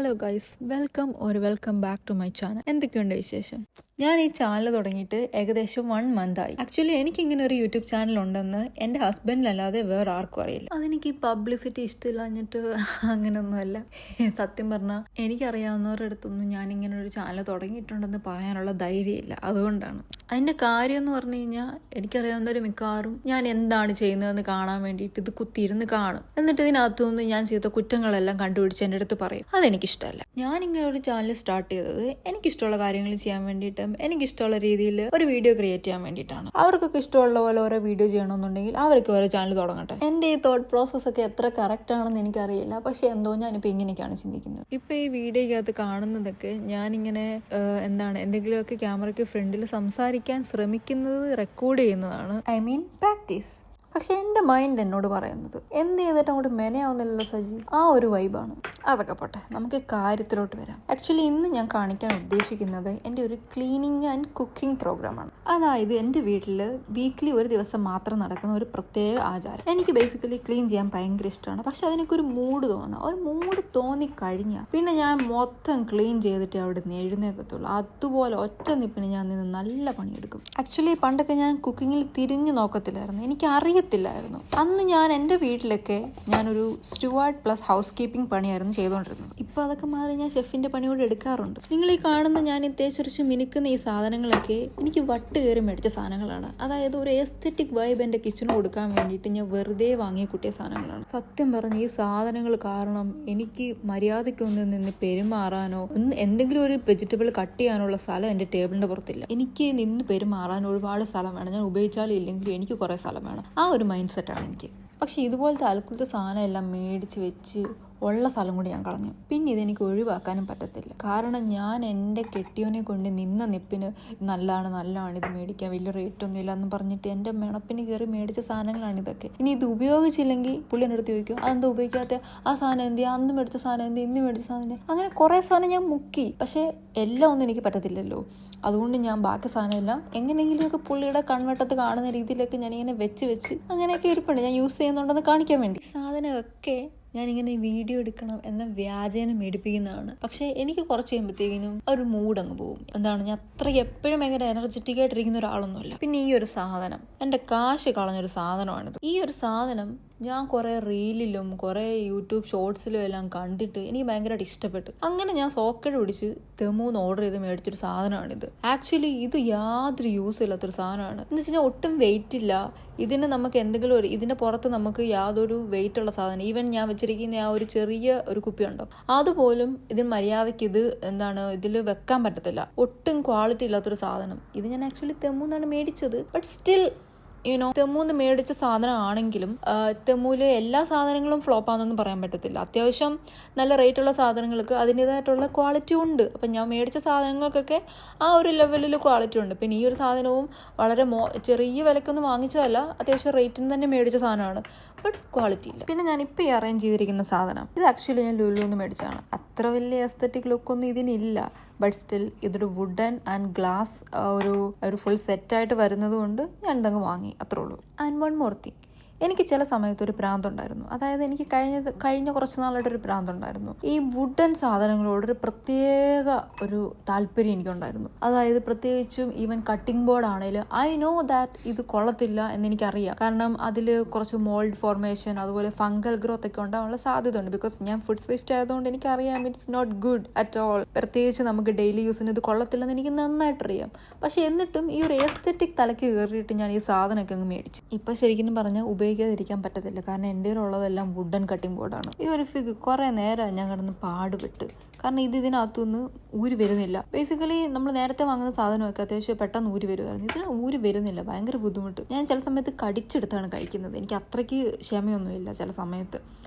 Hello guys, welcome back to my channel. എന്തൊക്കെയുണ്ട് വിശേഷം? ഞാൻ ഈ ചാനൽ തുടങ്ങിയിട്ട് ഏകദേശം 1 month ആയി. ആക്ച്വലി എനിക്കിങ്ങനെ ഒരു യൂട്യൂബ് ചാനൽ ഉണ്ടെന്ന് എൻ്റെ ഹസ്ബൻഡിനല്ലാതെ വേറെ ആർക്കും അറിയില്ല. അതെനിക്ക് ഈ പബ്ലിസിറ്റി ഇഷ്ടമില്ലാഞ്ഞിട്ട് അങ്ങനെയൊന്നുമല്ല. സത്യം പറഞ്ഞാൽ എനിക്കറിയാവുന്നവരുടെ അടുത്തൊന്നും ഞാനിങ്ങനെ ഒരു ചാനൽ തുടങ്ങിയിട്ടുണ്ടെന്ന് പറയാനുള്ള ധൈര്യമില്ല. അതുകൊണ്ടാണ്. അതിൻ്റെ കാര്യം എന്ന് പറഞ്ഞു കഴിഞ്ഞാൽ എനിക്കറിയാവുന്നവർ മിക്കവാറും ഞാൻ എന്താണ് ചെയ്യുന്നതെന്ന് കാണാൻ വേണ്ടിയിട്ട് ഇത് കുത്തിയിരുന്ന് കാണും. എന്നിട്ട് ഇതിനകത്തുനിന്ന് ഞാൻ ചെയ്ത കുറ്റങ്ങളെല്ലാം കണ്ടുപിടിച്ച് എൻ്റെ അടുത്ത് പറയും. അതെനിക്കിഷ്ടമല്ല. ഞാനിങ്ങനെ ഒരു ചാനൽ സ്റ്റാർട്ട് ചെയ്തത് എനിക്കിഷ്ടമുള്ള കാര്യങ്ങൾ ചെയ്യാൻ വേണ്ടിയിട്ടും എനിക്കിഷ്ടമുള്ള രീതിയിൽ ഒരു വീഡിയോ ക്രിയേറ്റ് ചെയ്യാൻ വേണ്ടിയിട്ടാണ്. അവർക്കൊക്കെ ഇഷ്ടമുള്ള പോലെ ഓരോ വീഡിയോ ചെയ്യണമെന്നുണ്ടെങ്കിൽ അവർക്ക് ഓരോ ചാനൽ തുടങ്ങട്ടെ. എൻ്റെ ഈ തോട്ട് പ്രോസസ് ഒക്കെ എത്ര കറക്റ്റ് ആണെന്ന് എനിക്കറിയില്ല. പക്ഷെ എന്തോ ഞാനിപ്പോൾ ഇങ്ങനെയൊക്കെയാണ് ചിന്തിക്കുന്നത്. ഇപ്പം ഈ വീഡിയോയ്ക്കകത്ത് കാണുന്നതൊക്കെ ഞാനിങ്ങനെ എന്തെങ്കിലുമൊക്കെ ക്യാമറയ്ക്ക് ഫ്രണ്ടിൽ സംസാരിക്കാൻ ശ്രമിക്കുന്നത് റെക്കോർഡ് ചെയ്യുന്നതാണ്. പ്രാക്ടീസ്. പക്ഷെ എൻ്റെ മൈൻഡ് എന്നോട് പറയുന്നത് എന്ത് ചെയ്തിട്ട് അങ്ങോട്ട് മെനയാവുന്നില്ലല്ലോ സജി, ആ ഒരു വൈബാണ്. അതൊക്കെ പോട്ടെ, നമുക്ക് കാര്യത്തിലോട്ട് വരാം. ആക്ച്വലി ഇന്ന് ഞാൻ കാണിക്കാൻ ഉദ്ദേശിക്കുന്നത് എൻ്റെ ഒരു ക്ലീനിങ് ആൻഡ് കുക്കിംഗ് പ്രോഗ്രാമാണ്. അതായത് എൻ്റെ വീട്ടിൽ വീക്ക്ലി ഒരു ദിവസം മാത്രം നടക്കുന്ന ഒരു പ്രത്യേക ആചാരം. എനിക്ക് ബേസിക്കലി ക്ലീൻ ചെയ്യാൻ ഭയങ്കര ഇഷ്ടമാണ്. പക്ഷെ അതിനൊക്കെ ഒരു മൂഡ് തോന്നണം. ഒരു മൂഡ് തോന്നിക്കഴിഞ്ഞാൽ പിന്നെ ഞാൻ മൊത്തം ക്ലീൻ ചെയ്തിട്ട് അവിടെ നിന്ന് എഴുന്നേക്കത്തുള്ളൂ. അതുപോലെ ഒറ്റ നിപ്പിന് ഞാൻ നിന്ന് നല്ല പണിയെടുക്കും. ആക്ച്വലി പണ്ടൊക്കെ ഞാൻ കുക്കിങ്ങിൽ തിരിഞ്ഞു നോക്കത്തില്ലായിരുന്നു. എനിക്ക് അറിയത്തില്ലായിരുന്നു. അന്ന് ഞാൻ എൻ്റെ വീട്ടിലൊക്കെ ഞാനൊരു സ്റ്റുവാർഡ് പ്ലസ് ഹൗസ് കീപ്പിംഗ് പണിയായിരുന്നു ചെയ്തുകൊണ്ടിരുന്നത്. ഇപ്പോൾ അതൊക്കെ മാറി ഞാൻ ഷെഫിൻ്റെ പണി കൂടെ എടുക്കാറുണ്ട്. നിങ്ങൾ ഈ കാണുന്ന ഞാൻ തേച്ചരിച്ച് മിനുക്കുന്ന ഈ സാധനങ്ങളൊക്കെ എനിക്ക് വട്ട് കയറി മേടിച്ച സാധനങ്ങളാണ്. അതായത് ഒരു എസ്തെറ്റിക് വൈബ് എൻ്റെ കിച്ചണ് കൊടുക്കാൻ വേണ്ടിയിട്ട് ഞാൻ വെറുതെ വാങ്ങിയ കുട്ടിയ സാധനങ്ങളാണ്. സത്യം പറഞ്ഞ ഈ സാധനങ്ങൾ കാരണം എനിക്ക് മര്യാദയ്ക്കൊന്ന് നിന്ന് പെരുമാറാനോ എന്തെങ്കിലും ഒരു വെജിറ്റബിൾ കട്ട് ചെയ്യാനുള്ള സ്ഥലം എൻ്റെ ടേബിളിൻ്റെ പുറത്തില്ല. എനിക്ക് നിന്ന് പെരുമാറാൻ ഒരുപാട് സ്ഥലം വേണം. ഞാൻ ഉപയോഗിച്ചാലും ഇല്ലെങ്കിലും എനിക്ക് കുറേ സ്ഥലം വേണം. ആ ഒരു മൈൻഡ് സെറ്റാണ് എനിക്ക്. പക്ഷെ ഇതുപോലത്തെ അൽക്കുലത്തെ സാധനം എല്ലാം മേടിച്ച് വെച്ച് ഉള്ള സ്ഥലം കൂടി ഞാൻ കളഞ്ഞു. പിന്നെ ഇതെനിക്ക് ഒഴിവാക്കാനും പറ്റത്തില്ല. കാരണം ഞാൻ എൻ്റെ കെട്ടിയോനെ കൊണ്ട് നിന്ന നിപ്പിന് നല്ലതാണ് ഇത് മേടിക്കാൻ, വലിയ റേറ്റൊന്നും ഇല്ല എന്ന് പറഞ്ഞിട്ട് എൻ്റെ മെണപ്പിന് കയറി മേടിച്ച സാധനങ്ങളാണ് ഇതൊക്കെ. ഇനി ഇത് ഉപയോഗിച്ചില്ലെങ്കിൽ പുള്ളി എൻ്റെ അടുത്ത് ചോദിക്കും, അതെന്താ ഉപയോഗിക്കാത്ത, ആ സാധനം എന്ത്, അന്ന് മേടിച്ച സാധനം എന്ത്, ഇന്ന് മേടിച്ച സാധനം. അങ്ങനെ കുറേ സാധനം ഞാൻ മുക്കി. പക്ഷേ എല്ലാം ഒന്നും എനിക്ക് പറ്റത്തില്ലല്ലോ. അതുകൊണ്ട് ഞാൻ ബാക്കി സാധനം എല്ലാം എങ്ങനെയെങ്കിലുമൊക്കെ പുള്ളിയുടെ കൺവെട്ടത്ത് കാണുന്ന രീതിയിലൊക്കെ ഞാനിങ്ങനെ വെച്ച് അങ്ങനെയൊക്കെ ഇരിപ്പുണ്ട്. ഞാൻ യൂസ് ചെയ്യുന്നുണ്ടെന്ന് കാണിക്കാൻ വേണ്ടി. സാധനമൊക്കെ ഞാനിങ്ങനെ വീഡിയോ എടുക്കണം എന്ന വ്യാജേന മേടിപ്പിക്കുന്നതാണ്. പക്ഷേ എനിക്ക് കുറച്ച് കഴിയുമ്പോഴത്തേക്കിനും ഒരു മൂഡ് അങ്ങ് പോകും. ഞാൻ അത്രയ്ക്ക് എപ്പോഴും ഭയങ്കര എനർജറ്റിക് ആയിട്ടിരിക്കുന്ന ഒരാളൊന്നുമല്ല. പിന്നെ ഈ ഒരു സാധനം എൻ്റെ കാശ് കളഞ്ഞൊരു സാധനമാണിത്. ഈ ഒരു സാധനം ഞാൻ കുറേ റീലിലും കുറേ യൂട്യൂബ് ഷോർട്സിലും എല്ലാം കണ്ടിട്ട് എനിക്ക് ഭയങ്കരമായിട്ട് ഇഷ്ടപ്പെട്ടു. അങ്ങനെ ഞാൻ സോക്കറ്റ് പിടിച്ച് തെമൂന്ന് ഓർഡർ ചെയ്ത് മേടിച്ചൊരു സാധനമാണിത്. ആക്ച്വലി ഇത് യാതൊരു യൂസ് ഇല്ലാത്തൊരു സാധനമാണ്. എന്ന് വെച്ച് കഴിഞ്ഞാൽ ഒട്ടും വെയിറ്റ് ഇല്ല. ഇതിന് നമുക്ക് എന്തെങ്കിലും ഇതിൻ്റെ പുറത്ത് നമുക്ക് യാതൊരു വെയിറ്റ് ഉള്ള സാധനം, ഈവൻ ഞാൻ വെച്ചിരിക്കുന്ന ആ ഒരു ചെറിയ ഒരു കുപ്പി ഉണ്ടോ അതുപോലും ഇതിന് മര്യാദയ്ക്ക് ഇതിൽ വെക്കാൻ പറ്റത്തില്ല. ഒട്ടും ക്വാളിറ്റി ഇല്ലാത്തൊരു സാധനം. ഇത് ഞാൻ ആക്ച്വലി തെമൂന്നാണ് മേടിച്ചത്. ബട്ട് സ്റ്റിൽ തെമൂന്ന് മേടിച്ച സാധനം ആണെങ്കിലും തെമൂല് എല്ലാ സാധനങ്ങളും ഫ്ലോപ്പാണെന്നൊന്നും പറയാൻ പറ്റത്തില്ല. അത്യാവശ്യം നല്ല റേറ്റുള്ള സാധനങ്ങൾക്ക് അതിൻ്റെതായിട്ടുള്ള ക്വാളിറ്റി ഉണ്ട്. അപ്പം ഞാൻ മേടിച്ച സാധനങ്ങൾക്കൊക്കെ ആ ഒരു ലെവലിൽ ക്വാളിറ്റി ഉണ്ട്. പിന്നെ ഈ ഒരു സാധനവും വളരെ ചെറിയ വിലക്കൊന്നും വാങ്ങിച്ചതല്ല, അത്യാവശ്യം റേറ്റിന് തന്നെ മേടിച്ച സാധനമാണ്. ബട്ട് ക്വാളിറ്റി ഇല്ല. പിന്നെ ഞാനിപ്പോൾ ഈ അറേഞ്ച് ചെയ്തിരിക്കുന്ന സാധനം ഇത് ആക്ച്വലി ഞാൻ ലുലുന്ന് മേടിച്ചതാണ്. അത്ര വലിയ എസ്തെറ്റിക് ലുക്കൊന്നും ഇതിനില്ല. ബട്ട് സ്റ്റിൽ ഇതൊരു വുഡൻ ആൻഡ് ഗ്ലാസ് ഒരു ഫുൾ സെറ്റായിട്ട് വരുന്നത് കൊണ്ട് ഞാൻ ഇതങ്ങ് വാങ്ങി, അത്രേ ഉള്ളൂ. ആൻഡ് വൺ മോർ തിങ്, എനിക്ക് ചില സമയത്ത് ഒരു ഭ്രാന്തുണ്ടായിരുന്നു. അതായത് എനിക്ക് കഴിഞ്ഞ കുറച്ച് നാളായിട്ടൊരു ഭ്രാന്തുണ്ടായിരുന്നു. ഈ വുഡൻ സാധനങ്ങളോടൊരു പ്രത്യേക ഒരു താല്പര്യം എനിക്കുണ്ടായിരുന്നു. അതായത് പ്രത്യേകിച്ചും ഈവൻ കട്ടിംഗ് ബോർഡ് ആണെങ്കിലും ഐ നോ ദാറ്റ് ഇത് കൊള്ളത്തില്ല എന്നെനിക്കറിയാം. കാരണം അതിൽ കുറച്ച് മോൾഡ് ഫോർമേഷൻ അതുപോലെ ഫംഗൽ ഗ്രോത്ത് ഒക്കെ ഉണ്ടാകാനുള്ള സാധ്യത ഉണ്ട്. ബിക്കോസ് ഞാൻ ഫുഡ് സേഫ്റ്റി ആയതുകൊണ്ട് എനിക്കറിയാം it's not good at all. പ്രത്യേകിച്ച് നമുക്ക് ഡെയിലി യൂസിന് ഇത് കൊള്ളത്തില്ലെന്ന് എനിക്ക് നന്നായിട്ടറിയാം. പക്ഷെ എന്നിട്ടും ഈ ഒരു എസ്തെറ്റിക് തലയ്ക്ക് കയറിയിട്ട് ഞാൻ ഈ സാധനമൊക്കെ അങ്ങ് മേടിച്ചു. ഇപ്പം ശരിക്കും പറഞ്ഞാൽ ഉപയോഗിക്കാതിരിക്കാൻ പറ്റത്തില്ല. കാരണം എൻ്റെ ഉള്ളതെല്ലാം വുഡൻ കട്ടിംഗ് ബോർഡാണ്. ഈ ഒരു ഫിഗ് കുറേ നേരം ഞാൻ കിടന്ന് പാടുപെട്ട്. കാരണം ഇതിനകത്തുനിന്ന് ഊരി വരുന്നില്ല. ബേസിക്കലി നമ്മൾ നേരത്തെ വാങ്ങുന്ന സാധനമൊക്കെ അത്യാവശ്യം പെട്ടെന്ന് ഊരി വരുമായിരുന്നു. ഇതിന് ഊരി വരുന്നില്ല. ഭയങ്കര ബുദ്ധിമുട്ട്. ഞാൻ ചില സമയത്ത് കടിച്ചെടുത്താണ് കഴിക്കുന്നത്. എനിക്ക് അത്രയ്ക്ക് ക്ഷമയൊന്നുമില്ല ചില സമയത്ത്.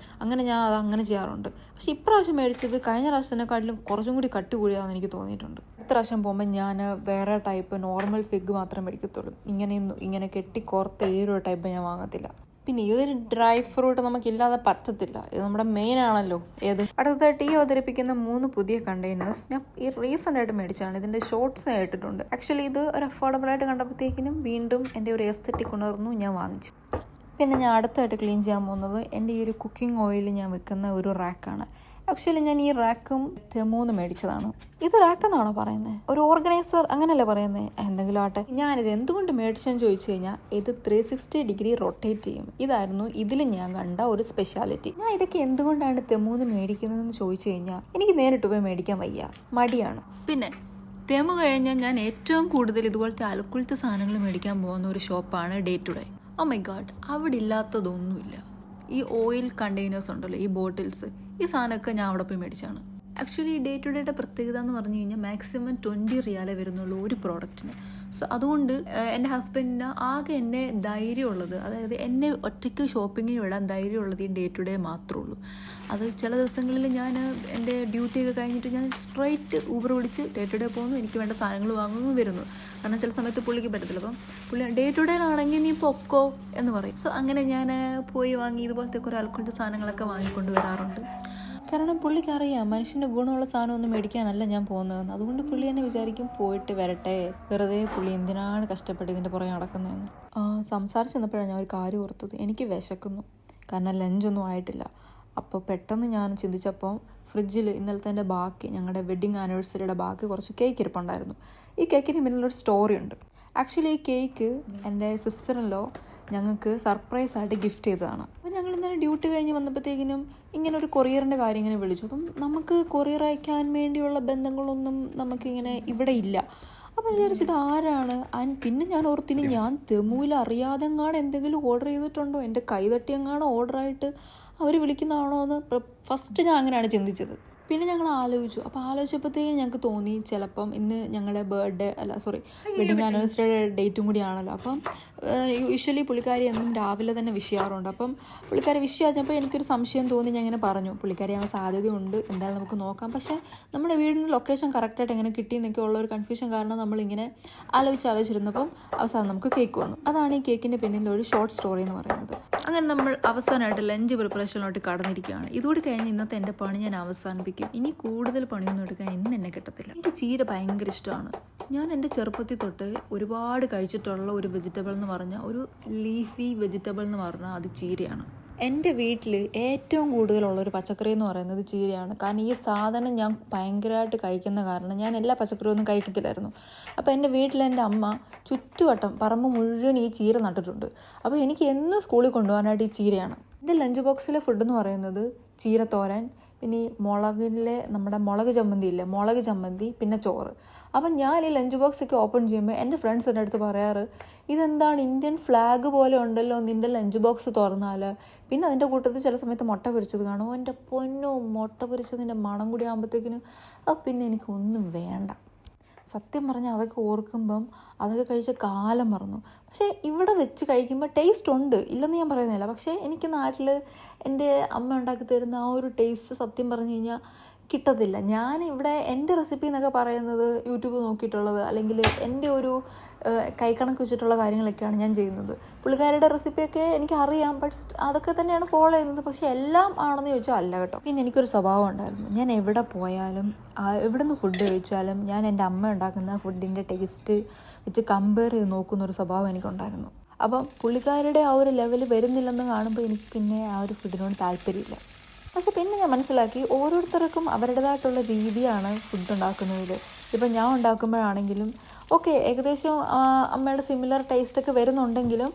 അങ്ങനെ ഞാൻ അത് അങ്ങനെ ചെയ്യാറുണ്ട്. പക്ഷെ ഇപ്രാവശ്യം മേടിച്ചത് കഴിഞ്ഞ പ്രാവശ്യത്തിനെക്കാട്ടിലും കുറച്ചും കൂടി കട്ടി കൂടിയാണെന്ന് എനിക്ക് തോന്നിയിട്ടുണ്ട്. അടുത്ത പ്രാവശ്യം പോകുമ്പോൾ ഞാൻ വേറെ ടൈപ്പ് നോർമൽ ഫിഗ് മാത്രമേ മേടിക്കത്തുള്ളൂ. ഇങ്ങനെ കെട്ടിക്കോർത്ത ഈ ഒരു ടൈപ്പ് ഞാൻ വാങ്ങത്തില്ല. പിന്നെ ഈ ഒരു ഡ്രൈ ഫ്രൂട്ട് നമുക്കില്ലാതെ പറ്റത്തില്ല. ഇത് നമ്മുടെ മെയിൻ ആണല്ലോ. അടുത്തതായിട്ട് ഈ അവതരിപ്പിക്കുന്ന 3 പുതിയ കണ്ടെയ്നേഴ്സ് ഞാൻ ഈ റീസെൻ്റ് ആയിട്ട് മേടിച്ചാണ്. ഇതിൻ്റെ ഷോർട്സ് ആയിട്ടിട്ടുണ്ട്. ആക്ച്വലി ഇത് ഒരു അഫോർഡബിൾ ആയിട്ട് കണ്ടപ്പോഴത്തേക്കിനും വീണ്ടും എൻ്റെ ഒരു എസ്തെറ്റിക് ഉണർന്നു ഞാൻ വാങ്ങിച്ചു. പിന്നെ ഞാൻ അടുത്തായിട്ട് ക്ലീൻ ചെയ്യാൻ പോകുന്നത് എൻ്റെ ഈ ഒരു കുക്കിംഗ് ഓയിൽ ഞാൻ വെക്കുന്ന ഒരു റാക്കാണ്. ആക്ച്വലി ഞാൻ ഈ റാക്കും തെമൂന്ന് മേടിച്ചതാണ്. ഇത് റാക്കെന്നാണോ പറയുന്നത്? ഒരു ഓർഗനൈസർ അങ്ങനെയല്ലേ പറയുന്നത്? എന്തെങ്കിലും ആട്ടെ. ഞാനിത് എന്തുകൊണ്ട് മേടിച്ചെന്ന് ചോദിച്ചു കഴിഞ്ഞാൽ ഇത് 360 ഡിഗ്രി റൊട്ടേറ്റ് ചെയ്യും. ഇതായിരുന്നു ഇതിൽ ഞാൻ കണ്ട ഒരു സ്പെഷ്യാലിറ്റി. ഞാൻ ഇതൊക്കെ എന്തുകൊണ്ടാണ് തെമൂന്ന് മേടിക്കുന്നതെന്ന് ചോദിച്ചു കഴിഞ്ഞാൽ എനിക്ക് നേരിട്ട് പോയി മേടിക്കാൻ വയ്യ, മടിയാണ്. പിന്നെ തെമു കഴിഞ്ഞാൽ ഞാൻ ഏറ്റവും കൂടുതൽ ഇതുപോലത്തെ അലക്കുലത്തെ സാധനങ്ങൾ മേടിക്കാൻ പോകുന്ന ഒരു ഷോപ്പാണ് day to day. Oh my God, അവിടെ ഇല്ലാത്തതൊന്നുമില്ല. ഈ ഓയിൽ കണ്ടെയ്നേഴ്സ് ഉണ്ടല്ലോ, ഈ ബോട്ടിൽസ്, ഈ സാധനമൊക്കെ ഞാൻ അവിടെ പോയി മേടിച്ചാണ്. ആക്ച്വലി ഡേ ടു ഡേയുടെ പ്രത്യേകത എന്ന് പറഞ്ഞു കഴിഞ്ഞാൽ മാക്സിമം 20 റിയാലേ വരുന്നുള്ളൂ ഒരു പ്രോഡക്റ്റിന്. സോ അതുകൊണ്ട് എൻ്റെ ഹസ്ബൻഡിന് ആകെ എന്നെ ധൈര്യമുള്ളത്, അതായത് എന്നെ ഒറ്റയ്ക്ക് ഷോപ്പിങ്ങിന് വിടാൻ ധൈര്യമുള്ളത് ഈ ഡേ ടു ഡേ മാത്രമേ ഉള്ളൂ. അത് ചില ദിവസങ്ങളിൽ ഞാൻ എൻ്റെ ഡ്യൂട്ടിയൊക്കെ കഴിഞ്ഞിട്ട് ഞാൻ സ്ട്രൈറ്റ് ഊബർ പിടിച്ച് ഡേ ടു ഡേ പോകുന്നു, എനിക്ക് വേണ്ട സാധനങ്ങൾ വാങ്ങുന്നു, വരുന്നു. കാരണം ചില സമയത്ത് പുള്ളിക്ക് പറ്റത്തില്ല. അപ്പം പുള്ളി ഡേ ടു ഡേ ആണെങ്കിൽ നീ പൊക്കോ എന്ന് പറയും. സോ അങ്ങനെ ഞാൻ പോയി വാങ്ങി ഇതുപോലത്തെ കുറേ അൽക്കുലത്തെ സാധനങ്ങളൊക്കെ വാങ്ങിക്കൊണ്ട് വരാറുണ്ട്. കാരണം പുള്ളിക്ക് അറിയാം മനുഷ്യൻ്റെ ഗുണമുള്ള സാധനമൊന്നും മേടിക്കാനല്ല ഞാൻ പോകുന്നതെന്ന്. അതുകൊണ്ട് പുള്ളി എന്നെ വിചാരിക്കും പോയിട്ട് വരട്ടെ, വെറുതെ പുള്ളി എന്തിനാണ് കഷ്ടപ്പെട്ട് ഇതിൻ്റെ പുറകെ നടക്കുന്നതെന്ന്. സംസാരിച്ച് ചെന്നപ്പോഴാണ് ഞാൻ ഒരു കാര്യം ഓർത്തത്. എനിക്ക് വിശക്കുന്നു, കാരണം ലഞ്ചൊന്നും ആയിട്ടില്ല. അപ്പോൾ പെട്ടെന്ന് ഞാൻ ചിന്തിച്ചപ്പോൾ ഫ്രിഡ്ജിൽ ഇന്നലത്തെ എൻ്റെ ബാക്കി, ഞങ്ങളുടെ വെഡ്ഡിങ് ആനിവേഴ്സറിയുടെ ബാക്കി കുറച്ച് കേക്ക് ഇരിപ്പുണ്ടായിരുന്നു. ഈ കേക്കിന് പിന്നിലൊരു സ്റ്റോറി ഉണ്ട്. ആക്ച്വലി ഈ കേക്ക് എൻ്റെ സിസ്റ്ററിലോ ഞങ്ങൾക്ക് സർപ്രൈസായിട്ട് ഗിഫ്റ്റ് ചെയ്തതാണ്. അപ്പോൾ ഞങ്ങൾ ഇന്നലെ ഡ്യൂട്ടി കഴിഞ്ഞ് വന്നപ്പോഴത്തേക്കിനും ഇങ്ങനെ ഒരു കൊറിയറിൻ്റെ കാര്യം ഇങ്ങനെ വിളിച്ചു. അപ്പം നമുക്ക് കൊറിയർ അയക്കാൻ വേണ്ടിയുള്ള ബന്ധങ്ങളൊന്നും നമുക്കിങ്ങനെ ഇവിടെ ഇല്ല. അപ്പം വിചാരിച്ചത് ആരാണ്. പിന്നെ ഞാൻ ഓർത്തിനി ഞാൻ തെമുവിൽ അറിയാതെങ്ങാണ് എന്തെങ്കിലും ഓർഡർ ചെയ്തിട്ടുണ്ടോ, എൻ്റെ കൈതട്ടിയെങ്ങാണോ ഓർഡറായിട്ട് അവർ വിളിക്കുന്നതാണോ എന്ന് ഫസ്റ്റ് ഞാൻ അങ്ങനെയാണ് ചിന്തിച്ചത്. പിന്നെ ഞങ്ങൾ ആലോചിച്ചു. അപ്പോൾ ആലോചിച്ചപ്പോഴത്തേക്കും ഞങ്ങൾക്ക് തോന്നി ചിലപ്പം ഇന്ന് ഞങ്ങളുടെ വെഡിങ് ആനിവേഴ്സറിയുടെ ഡേറ്റും കൂടിയാണല്ലോ. അപ്പം യൂഷ്വലി പുള്ളിക്കാരി എന്നും രാവിലെ തന്നെ വിഷ് ചെയ്യാറുണ്ട്. അപ്പം പുള്ളിക്കാരി വിഷ് ചെയ്യാച്ചപ്പോൾ എനിക്കൊരു സംശയം തോന്നി. ഞാൻ ഇങ്ങനെ പറഞ്ഞു പുള്ളിക്കാരി ആവാൻ സാധ്യതയുണ്ട്, എന്തായാലും നമുക്ക് നോക്കാം. പക്ഷേ നമ്മുടെ വീടിൻ്റെ ലൊക്കേഷൻ കറക്റ്റായിട്ട് എങ്ങനെ കിട്ടിയെന്നൊക്കെ ഉള്ള ഒരു കൺഫ്യൂഷൻ കാരണം നമ്മളിങ്ങനെ ആലോചിച്ചിരുന്നപ്പം അവസാനം നമുക്ക് കേക്ക് വന്നു. അതാണ് ഈ കേക്കിൻ്റെ പിന്നിലൊരു ഷോർട്ട് സ്റ്റോറി എന്ന് പറയുന്നത്. അങ്ങനെ നമ്മൾ അവസാനമായിട്ട് ലഞ്ച് പ്രിപ്പറേഷനിലോട്ട് കടന്നിരിക്കുകയാണ്. ഇതുകൂടി കഴിഞ്ഞ് ഇന്നത്തെ എൻ്റെ പണി ഞാൻ അവസാനിപ്പിക്കും. ഇനി കൂടുതൽ പണിയൊന്നും എടുക്കാൻ ഇന്ന് എന്നെ കിട്ടത്തില്ല. എനിക്ക് ചീര ഭയങ്കര ഇഷ്ടമാണ്. ഞാൻ എൻ്റെ ചെറുപ്പത്തിൽ തൊട്ട് ഒരുപാട് കഴിച്ചിട്ടുള്ള ഒരു വെജിറ്റബിൾ എന്ന് പറഞ്ഞാൽ, ഒരു ലീഫി വെജിറ്റബിൾ എന്ന് പറഞ്ഞാൽ അത് ചീരയാണ്. എൻ്റെ വീട്ടിൽ ഏറ്റവും കൂടുതലുള്ളൊരു പച്ചക്കറി എന്ന് പറയുന്നത് ചീരയാണ്. കാരണം ഈ സാധനം ഞാൻ ഭയങ്കരമായിട്ട് കഴിക്കുന്ന കാരണം ഞാൻ എല്ലാ പച്ചക്കറിയൊന്നും കഴിക്കത്തില്ലായിരുന്നു. അപ്പോൾ എൻ്റെ വീട്ടിൽ എൻ്റെ അമ്മ ചുറ്റുവട്ടം പറമ്പ് മുഴുവൻ ഈ ചീര നട്ടിട്ടുണ്ട്. അപ്പോൾ എനിക്ക് എന്നും സ്കൂളിൽ കൊണ്ടുപോകാനായിട്ട് ഈ ചീരയാണ്. എൻ്റെ ലഞ്ച് ബോക്സിലെ ഫുഡ് എന്ന് പറയുന്നത് ചീരത്തോരൻ, പിന്നെ ഈ നമ്മുടെ മുളക് ചമ്മന്തി ഇല്ലേ, മുളക് ചമ്മന്തി, പിന്നെ ചോറ്. അപ്പം ഞാൻ ഈ ലഞ്ച് ബോക്സൊക്കെ ഓപ്പൺ ചെയ്യുമ്പോൾ എൻ്റെ ഫ്രണ്ട്സ് എൻ്റെ അടുത്ത് പറയാറ്, ഇതെന്താണ് ഇന്ത്യൻ ഫ്ലാഗ് പോലെ ഉണ്ടല്ലോ നിൻ്റെ ലഞ്ച് ബോക്സ് തുറന്നാൽ. പിന്നെ അതിൻ്റെ കൂട്ടത്തിൽ ചില സമയത്ത് മുട്ട പൊരിച്ചത് കാണുമോ, എൻ്റെ പൊന്നോ മുട്ട പൊരിച്ചതിൻ്റെ മണം കൂടി ആകുമ്പോഴത്തേക്കിനും പിന്നെ എനിക്കൊന്നും വേണ്ട. സത്യം പറഞ്ഞാൽ അതൊക്കെ ഓർക്കുമ്പം അതൊക്കെ കഴിച്ച കാലം മറന്നു. പക്ഷേ ഇവിടെ വെച്ച് കഴിക്കുമ്പോൾ ടേസ്റ്റ് ഉണ്ട്, ഇല്ലെന്ന് ഞാൻ പറയുന്നില്ല. പക്ഷേ എനിക്ക് നാട്ടിൽ എൻ്റെ അമ്മ ഉണ്ടാക്കി തരുന്ന ആ ഒരു ടേസ്റ്റ് സത്യം പറഞ്ഞു കഴിഞ്ഞാൽ കിട്ടത്തില്ല. ഞാൻ ഇവിടെ എൻ്റെ റെസിപ്പി എന്നൊക്കെ പറയുന്നത് യൂട്യൂബ് നോക്കിയിട്ടുള്ളത്, അല്ലെങ്കിൽ എൻ്റെ ഒരു കൈക്കണക്ക് വെച്ചിട്ടുള്ള കാര്യങ്ങളൊക്കെയാണ് ഞാൻ ചെയ്യുന്നത്. പുള്ളിക്കാരുടെ റെസിപ്പിയൊക്കെ എനിക്കറിയാം, ബട്ട് അതൊക്കെ തന്നെയാണ് ഫോളോ ചെയ്യുന്നത്. പക്ഷേ എല്ലാം ആണെന്ന് ചോദിച്ചാൽ അല്ല കേട്ടോ. പിന്നെ എനിക്കൊരു സ്വഭാവം ഉണ്ടായിരുന്നു, ഞാൻ എവിടെ പോയാലും എവിടെ നിന്ന് ഫുഡ് കഴിച്ചാലും ഞാൻ എൻ്റെ അമ്മ ഉണ്ടാക്കുന്ന ഫുഡിൻ്റെ ടേസ്റ്റ് വെച്ച് കമ്പയർ ചെയ്ത് നോക്കുന്നൊരു സ്വഭാവം എനിക്കുണ്ടായിരുന്നു. അപ്പം പുള്ളിക്കാരുടെ ആ ഒരു ലെവൽ വരുന്നില്ലെന്ന് കാണുമ്പോൾ എനിക്ക് പിന്നെ ആ ഒരു ഫുഡിനോട് താല്പര്യമില്ല. പക്ഷെ പിന്നെ ഞാൻ മനസ്സിലാക്കി ഓരോരുത്തർക്കും അവരുടേതായിട്ടുള്ള രീതിയാണ് ഫുഡ് ഉണ്ടാക്കുന്നതിൽ. ഇപ്പം ഞാൻ ഉണ്ടാക്കുമ്പോഴാണെങ്കിലും ഓക്കെ ഏകദേശം അമ്മയുടെ സിമിലർ ടേസ്റ്റൊക്കെ വരുന്നുണ്ടെങ്കിലും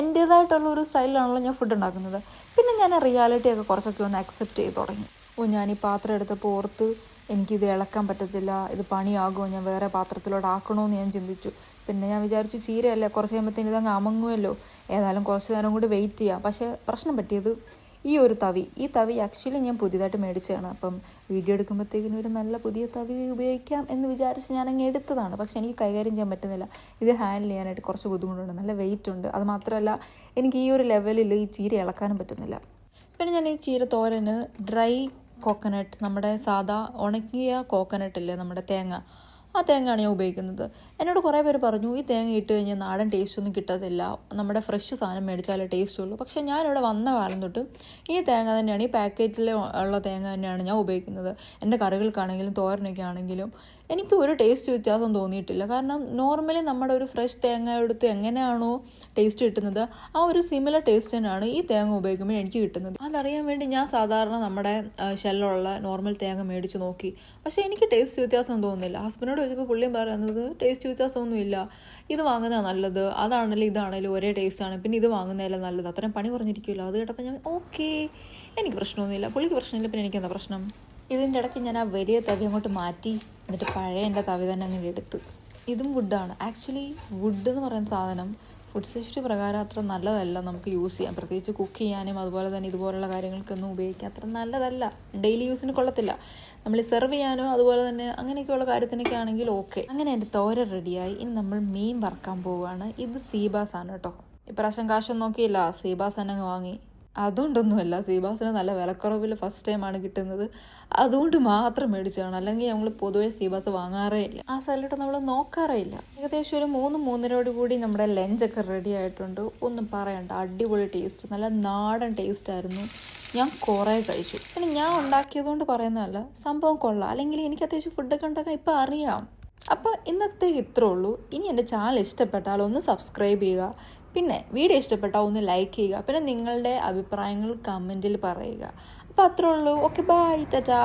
എൻ്റേതായിട്ടുള്ളൊരു സ്റ്റൈലിലാണല്ലോ ഞാൻ ഫുഡ് ഉണ്ടാക്കുന്നത്. പിന്നെ ഞാൻ റിയാലിറ്റിയൊക്കെ കുറച്ചൊക്കെ ഒന്ന് അക്സെപ്റ്റ് ചെയ്ത് തുടങ്ങി. ഞാൻ ഈ പാത്രം എടുത്തപ്പോൾ ഓർത്ത് എനിക്കിത് ഇളക്കാൻ പറ്റത്തില്ല, ഇത് പണിയാകുമോ, ഞാൻ വേറെ പാത്രത്തിലോട്ട് ആക്കണമെന്ന് ഞാൻ ചിന്തിച്ചു. പിന്നെ ഞാൻ വിചാരിച്ചു ചീരയല്ലേ, കുറച്ച് കഴിയുമ്പോഴത്തേന് ഇതങ്ങ് അമങ്ങുമല്ലോ, ഏതായാലും കുറച്ച് നേരം കൂടി വെയിറ്റ് ചെയ്യാം. പക്ഷേ പ്രശ്നം പറ്റിയത് ഈ തവി ആക്ച്വലി ഞാൻ പുതിയതായിട്ട് മേടിച്ചതാണ്. അപ്പം വീഡിയോ എടുക്കുമ്പോഴത്തേക്കിനും ഒരു നല്ല പുതിയ തവി ഉപയോഗിക്കാം എന്ന് വിചാരിച്ച് ഞാനങ്ങ് എടുത്തതാണ്. പക്ഷെ എനിക്ക് കൈകാര്യം ചെയ്യാൻ പറ്റുന്നില്ല. ഇത് ഹാൻഡിൽ ചെയ്യാനായിട്ട് കുറച്ച് ബുദ്ധിമുട്ടുണ്ട്, നല്ല വെയിറ്റ് ഉണ്ട്. അത് മാത്രമല്ല എനിക്ക് ഈ ഒരു ലെവലിൽ ഈ ചീര ഇളക്കാനും പറ്റുന്നില്ല. പിന്നെ ഞാൻ ഈ ചീര തോരന് ഡ്രൈ കോക്കനട്ട്, നമ്മുടെ സാധാ ഉണക്കിയ കോക്കനട്ടില്ലേ നമ്മുടെ തേങ്ങ, ആ തേങ്ങയാണ് ഞാൻ ഉപയോഗിക്കുന്നത്. എന്നോട് കുറേ പേര് പറഞ്ഞു ഈ തേങ്ങ ഇട്ട് കഴിഞ്ഞാൽ നാടൻ ടേസ്റ്റ് ഒന്നും കിട്ടത്തില്ല, നമ്മുടെ ഫ്രഷ് സാധനം മേടിച്ചാലേ ടേസ്റ്റ് ഉള്ളൂ. പക്ഷേ ഞാനിവിടെ വന്ന കാലം തൊട്ട് ഈ തേങ്ങ തന്നെയാണ്, ഈ പാക്കറ്റിൽ ഉള്ള തേങ്ങ തന്നെയാണ് ഞാൻ ഉപയോഗിക്കുന്നത്. എൻ്റെ കറികൾക്കാണെങ്കിലും തോരനൊക്കെ ആണെങ്കിലും എനിക്ക് ഒരു ടേസ്റ്റ് വ്യത്യാസം തോന്നിയിട്ടില്ല. കാരണം നോർമലി നമ്മുടെ ഒരു ഫ്രഷ് തേങ്ങ എടുത്ത് എങ്ങനെയാണോ ടേസ്റ്റ് കിട്ടുന്നത് ആ ഒരു സിമിലർ ടേസ്റ്റ് തന്നെയാണ് ഈ തേങ്ങ ഉപയോഗിക്കുമ്പോൾ എനിക്ക് കിട്ടുന്നത്. അതറിയാൻ വേണ്ടി ഞാൻ സാധാരണ നമ്മുടെ ഷെല്ലുള്ള നോർമൽ തേങ്ങ മേടിച്ച് നോക്കി. പക്ഷേ എനിക്ക് ടേസ്റ്റ് വ്യത്യാസം തോന്നുന്നില്ല. ഹസ്ബൻഡോട് ചോദിച്ചപ്പോൾ പുള്ളിയും പറയുന്നത് ടേസ്റ്റ് വ്യത്യാസമൊന്നുമില്ല, ഇത് വാങ്ങുന്നതാണ് നല്ലത്, അതാണെങ്കിലും ഇതാണെങ്കിലും ഒരേ ടേസ്റ്റാണ്, പിന്നെ ഇത് വാങ്ങുന്നതല്ല നല്ലത്, അത്രയും പണി കുറഞ്ഞിരിക്കുമല്ലോ. അത് കേട്ടപ്പോൾ ഞാൻ ഓക്കെ, എനിക്ക് പ്രശ്നമൊന്നുമില്ല, പുള്ളിക്ക് പ്രശ്നമില്ല, പിന്നെ എനിക്കെന്താ പ്രശ്നം. ഇതിൻ്റെ ഇടയ്ക്ക് ഞാൻ ആ വലിയ തവി അങ്ങോട്ട് മാറ്റി എന്നിട്ട് പഴയ എൻ്റെ തവി തന്നെ അങ്ങനെ എടുത്തു. ഇതും വുഡാണ്. ആക്ച്വലി വുഡ് എന്ന് പറയുന്ന സാധനം ഫുഡ് സേഫ്റ്റി പ്രകാരം അത്ര നല്ലതല്ല നമുക്ക് യൂസ് ചെയ്യാം. പ്രത്യേകിച്ച് കുക്ക് ചെയ്യാനും അതുപോലെ തന്നെ ഇതുപോലുള്ള കാര്യങ്ങൾക്കൊന്നും ഉപയോഗിക്കാൻ അത്ര നല്ലതല്ല, ഡെയിലി യൂസിന് കൊള്ളത്തില്ല. നമ്മൾ സെർവ് ചെയ്യാനോ അതുപോലെ തന്നെ അങ്ങനെയൊക്കെയുള്ള കാര്യത്തിനൊക്കെ ആണെങ്കിൽ ഓക്കെ. അങ്ങനെ എൻ്റെ തോരൻ റെഡിയായി. ഇനി നമ്മൾ മീൻ വറക്കാൻ പോവുകയാണ്. ഇത് സീബാസ് ആണ് കേട്ടോ. ഇപ്രാവശ്യം കാശൊന്നും നോക്കിയില്ല, സീബാസ് തന്നെ വാങ്ങി. അതുകൊണ്ടൊന്നുമല്ല, സീബാസിന് നല്ല വിലക്കുറവിൽ ഫസ്റ്റ് ടൈമാണ് കിട്ടുന്നത്, അതുകൊണ്ട് മാത്രം മേടിച്ചതാണ്. അല്ലെങ്കിൽ നമ്മൾ പൊതുവെ സീബാസ് വാങ്ങാറേ ഇല്ല, ആ സ്ഥലത്ത് നമ്മൾ നോക്കാറേ ഇല്ല. ഏകദേശം ഒരു 3-3:30 കൂടി നമ്മുടെ ലഞ്ചൊക്കെ റെഡി ആയിട്ടുണ്ട്. ഒന്നും പറയണ്ട, അടിപൊളി ടേസ്റ്റ്, നല്ല നാടൻ ടേസ്റ്റ് ആയിരുന്നു. ഞാൻ കുറേ കഴിച്ചു. പിന്നെ ഞാൻ ഉണ്ടാക്കിയതുകൊണ്ട് പറയുന്നതല്ല, സംഭവം കൊള്ളാം. അല്ലെങ്കിൽ എനിക്ക് അത്യാവശ്യം ഫുഡൊക്കെ ഉണ്ടാക്കാൻ ഇപ്പം അറിയാം. അപ്പോൾ ഇന്നത്തേക്ക് ഇത്രേ ഉള്ളൂ. ഇനി എൻ്റെ ചാനൽ ഇഷ്ടപ്പെട്ടാൽ ഒന്ന് സബ്സ്ക്രൈബ് ചെയ്യുക, പിന്നെ വീഡിയോ ഇഷ്ടപ്പെട്ടാൽ ഒന്ന് ലൈക്ക് ചെയ്യുക, പിന്നെ നിങ്ങളുടെ അഭിപ്രായങ്ങൾ കമൻറ്റിൽ പറയുക. അപ്പോൾ അത്രേ ഉള്ളൂ. Okay, bye, Tata.